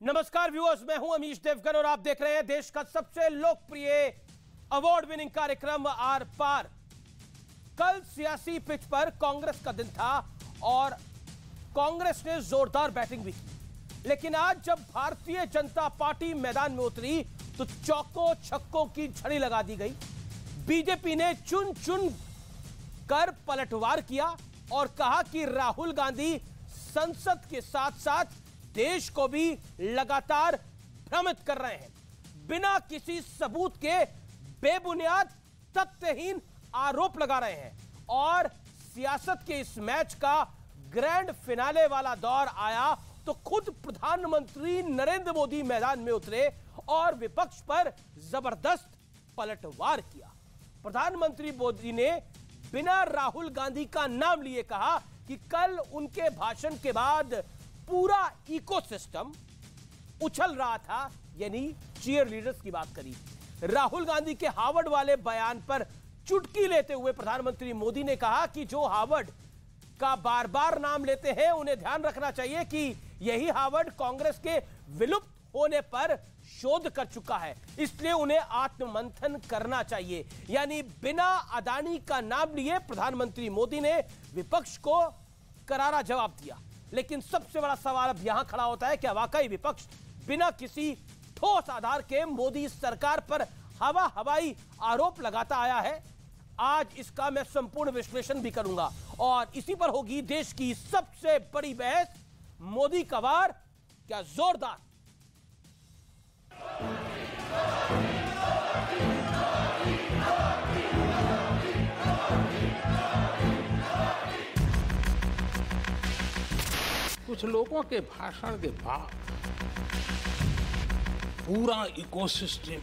नमस्कार व्यूअर्स, मैं हूं अमीश देवगन और आप देख रहे हैं देश का सबसे लोकप्रिय अवार्ड विनिंग कार्यक्रम आर पार। कल सियासी पिच पर कांग्रेस का दिन था और कांग्रेस ने जोरदार बैटिंग भी की, लेकिन आज जब भारतीय जनता पार्टी मैदान में उतरी तो चौकों छक्कों की झड़ी लगा दी गई। बीजेपी ने चुन चुन कर पलटवार किया और कहा कि राहुल गांधी संसद के साथ साथ देश को भी लगातार भ्रमित कर रहे हैं, बिना किसी सबूत के बेबुनियाद तथ्यहीन आरोप लगा रहे हैं। और सियासत के इस मैच का ग्रैंड फिनाले वाला दौर आया तो खुद प्रधानमंत्री नरेंद्र मोदी मैदान में उतरे और विपक्ष पर जबरदस्त पलटवार किया। प्रधानमंत्री मोदी ने बिना राहुल गांधी का नाम लिए कहा कि कल उनके भाषण के बाद पूरा इकोसिस्टम उछल रहा था, यानी चीयर लीडर्स की बात करी। राहुल गांधी के हार्वर्ड वाले बयान पर चुटकी लेते हुए प्रधानमंत्री मोदी ने कहा कि जो हार्वर्ड का बार बार नाम लेते हैं उन्हें ध्यान रखना चाहिए कि यही हार्वर्ड कांग्रेस के विलुप्त होने पर शोध कर चुका है, इसलिए उन्हें आत्ममंथन करना चाहिए। यानी बिना अदानी का नाम लिए प्रधानमंत्री मोदी ने विपक्ष को करारा जवाब दिया। लेकिन सबसे बड़ा सवाल अब यहां खड़ा होता है, क्या वाकई विपक्ष बिना किसी ठोस आधार के मोदी सरकार पर हवाई आरोप लगाता आया है? आज इसका मैं संपूर्ण विश्लेषण भी करूंगा और इसी पर होगी देश की सबसे बड़ी बहस। मोदी का वार क्या जोरदार? कुछ लोगों के भाषण के बाद पूरा इकोसिस्टम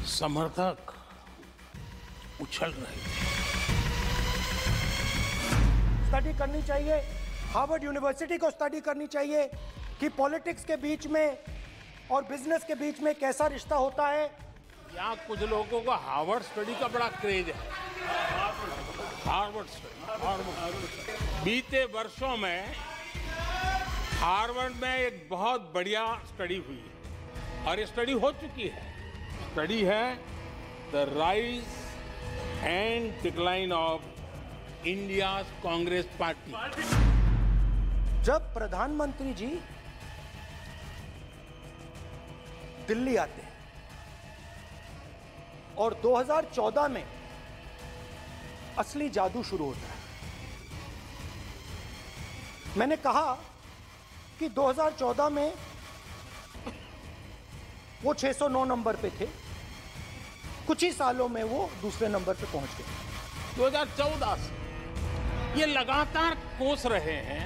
समर्थक उछल रहे थे। स्टडी करनी चाहिए, हार्वर्ड यूनिवर्सिटी को स्टडी करनी चाहिए कि पॉलिटिक्स के बीच में और बिजनेस के बीच में कैसा रिश्ता होता है। यहाँ कुछ लोगों को हार्वर्ड स्टडी का बड़ा क्रेज है। हार्वर्ड स्टडी बीते वर्षों में हार्वर्ड में एक बहुत बढ़िया स्टडी हुई और ये स्टडी हो चुकी है। स्टडी है the rise and decline of India Congress party. जब प्रधानमंत्री जी दिल्ली आते हैं और 2014 में असली जादू शुरू होता है। मैंने कहा कि 2014 में वो 609 नंबर पे थे, कुछ ही सालों में वो दूसरे नंबर पे पहुंच गए। 2014 से ये लगातार कोस रहे हैं,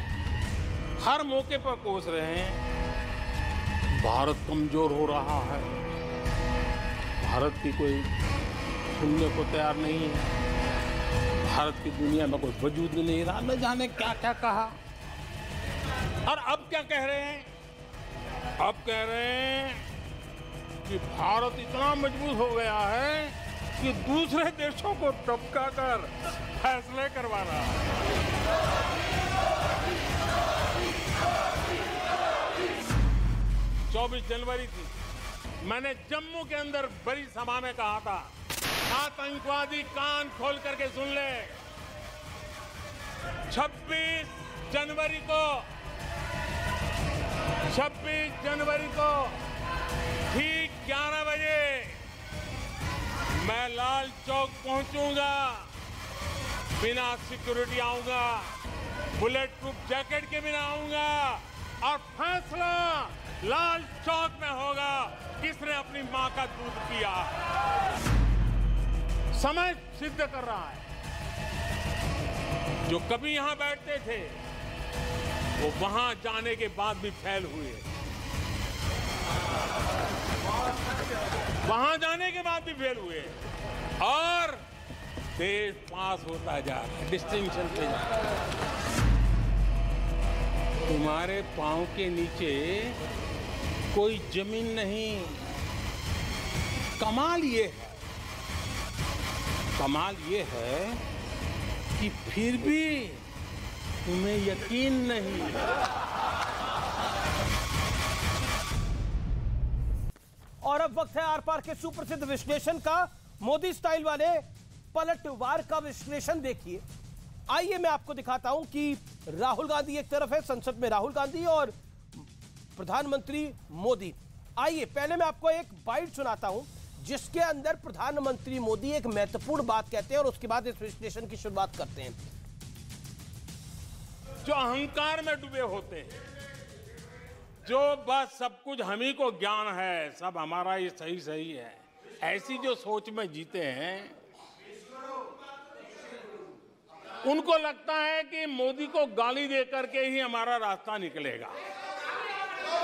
हर मौके पर कोस रहे हैं। भारत कमजोर हो रहा है, भारत की कोई सुनने को तैयार नहीं है, भारत की दुनिया में कोई वजूद नहीं रहा, न जाने क्या क्या कहा। और अब क्या कह रहे हैं? अब कह रहे हैं कि भारत इतना मजबूत हो गया है कि दूसरे देशों को टपका कर फैसले करवा रहा है। 24 जनवरी थी, मैंने जम्मू के अंदर बड़ी सभा में कहा था, आतंकवादी कान खोल करके सुन ले। 26 जनवरी को ठीक 11 बजे मैं लाल चौक पहुंचूंगा, बिना सिक्योरिटी आऊंगा, बुलेट प्रूफ जैकेट के बिना आऊंगा और फैसला लाल चौक में होगा किसने अपनी मां का दूध पिया। समय सिद्ध कर रहा है, जो कभी यहां बैठते थे वो वहां जाने के बाद भी फेल हुए, वहां जाने के बाद भी फेल हुए और देश पास होता जा रहा है, डिस्टिंक्शन पे जा रहा है। तुम्हारे पांव के नीचे कोई जमीन नहीं। कमाल ये है कि फिर भी तुम्हें यकीन नहीं। और अब वक्त है आर पार के सुप्रसिद्ध विश्लेषण का। मोदी स्टाइल वाले पलटवार का विश्लेषण देखिए। आइए मैं आपको दिखाता हूं कि राहुल गांधी एक तरफ है, संसद में राहुल गांधी और प्रधानमंत्री मोदी। आइए पहले मैं आपको एक बाइट सुनाता हूं जिसके अंदर प्रधानमंत्री मोदी एक महत्वपूर्ण बात कहते हैं और उसके बाद इस विश्लेषण की शुरुआत करते हैं। जो अहंकार में डूबे होते हैं, जो बस सब कुछ हम ही को ज्ञान है, सब हमारा ये सही सही है, ऐसी जो सोच में जीते हैं, उनको लगता है कि मोदी को गाली दे करके ही हमारा रास्ता निकलेगा।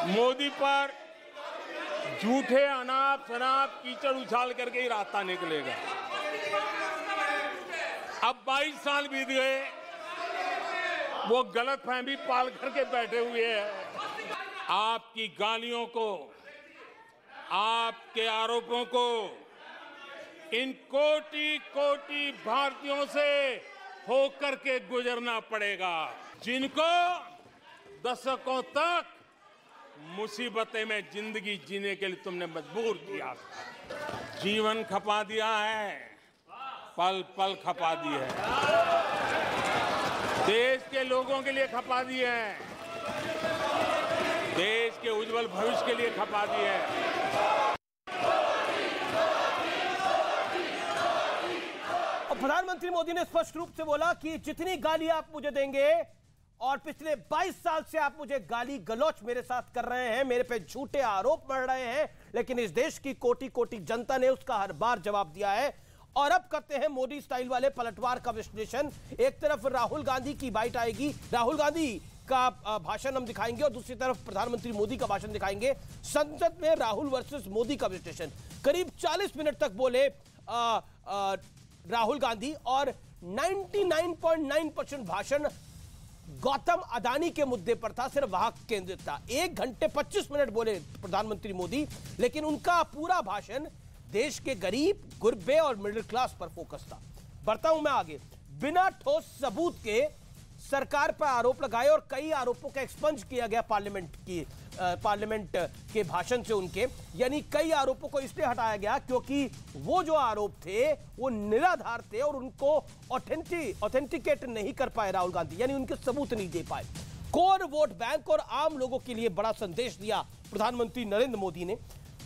मोदी पर झूठे अनाप शनाप कीचड़ उछाल करके ही रास्ता निकलेगा। अब 22 साल बीत गए, वो गलतफहमी पाल करके बैठे हुए हैं। आपकी गालियों को, आपके आरोपों को इन कोटि कोटि भारतीयों से होकर के गुजरना पड़ेगा, जिनको दशकों तक मुसीबतें में जिंदगी जीने के लिए तुमने मजबूर किया। जीवन खपा दिया है, पल पल खपा दी है, देश के लोगों के लिए खपा दी है, देश के उज्जवल भविष्य के लिए खपा दी है। प्रधानमंत्री मोदी ने स्पष्ट रूप से बोला कि जितनी गाली आप मुझे देंगे, और पिछले 22 साल से आप मुझे गाली गलौच मेरे साथ कर रहे हैं, मेरे पे झूठे आरोप मढ़ रहे हैं, लेकिन इस देश की कोटि कोटि जनता ने उसका हर बार जवाब दिया है। और अब करते हैं मोदी स्टाइल वाले पलटवार का विश्लेषण। एक तरफ राहुल गांधी की बाइट आएगी, राहुल गांधी का भाषण हम दिखाएंगे, और दूसरी तरफ प्रधानमंत्री मोदी का भाषण दिखाएंगे। संसद में राहुल वर्सेस मोदी का विश्लेषण। करीब 40 मिनट तक बोले राहुल गांधी, और 99.9% भाषण गौतम अदानी के मुद्दे पर था, सिर्फ वहां केंद्रित था। 1 घंटे 25 मिनट बोले प्रधानमंत्री मोदी, लेकिन उनका पूरा भाषण देश के गरीब, गुरबे और मिडिल क्लास पर फोकस था। बढ़ता हूं मैं आगे। बिना ठोस सबूत के सरकार पर आरोप लगाए और कई आरोपों का एक्सपंज किया गया पार्लियामेंट के भाषण से उनके, यानी कई आरोपों को इसलिए हटाया गया क्योंकि वो जो आरोप थे वो निराधार थे और उनको ऑथेंटिकेट नहीं कर पाए राहुल गांधी, यानी उनके सबूत नहीं दे पाए। कोर वोट बैंक और आम लोगों के लिए बड़ा संदेश दिया प्रधानमंत्री नरेंद्र मोदी ने।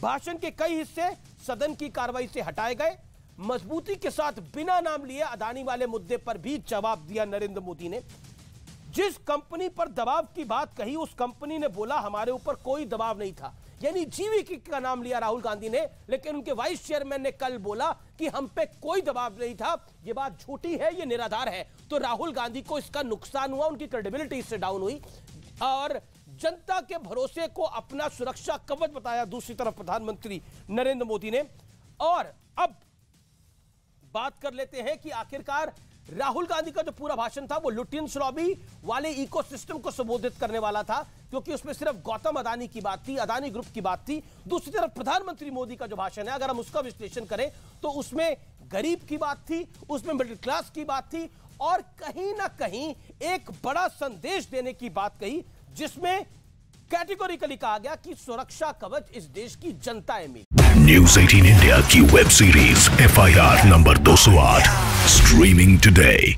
भाषण के कई हिस्से सदन की कार्रवाई से हटाए गए। मजबूती के साथ बिना नाम लिए अदानी वाले मुद्दे पर भी जवाब दिया नरेंद्र मोदी ने। जिस कंपनी पर दबाव की बात कही, उस कंपनी ने बोला हमारे ऊपर कोई दबाव नहीं था, यानी जीवीके का नाम लिया राहुल गांधी ने, लेकिन उनके वाइस चेयरमैन ने कल बोला कि हम पे कोई दबाव नहीं था। यह बात झूठी है, यह निराधार है। तो राहुल गांधी को इसका नुकसान हुआ, उनकी क्रेडिबिलिटी इससे डाउन हुई और जनता के भरोसे को अपना सुरक्षा कवच बताया दूसरी तरफ प्रधानमंत्री नरेंद्र मोदी ने। और अब बात कर लेते हैं कि आखिरकार राहुल गांधी का जो पूरा भाषण था वो लुटियंस लॉबी वाले इकोसिस्टम को संबोधित करने वाला था, क्योंकि उसमें सिर्फ गौतम अदानी की बात थी, अदानी ग्रुप की बात थी। दूसरी तरफ प्रधानमंत्री मोदी का जो भाषण है, अगर हम उसका विश्लेषण करें तो उसमें गरीब की बात थी, उसमें मिडिल क्लास की बात थी, और कहीं ना कहीं एक बड़ा संदेश देने की बात कही, जिसमें कैटेगोरिकली कहा गया कि सुरक्षा कवच इस देश की जनता है मेरी। न्यूज़ 18 इंडिया की web series FIR number 208 streaming today.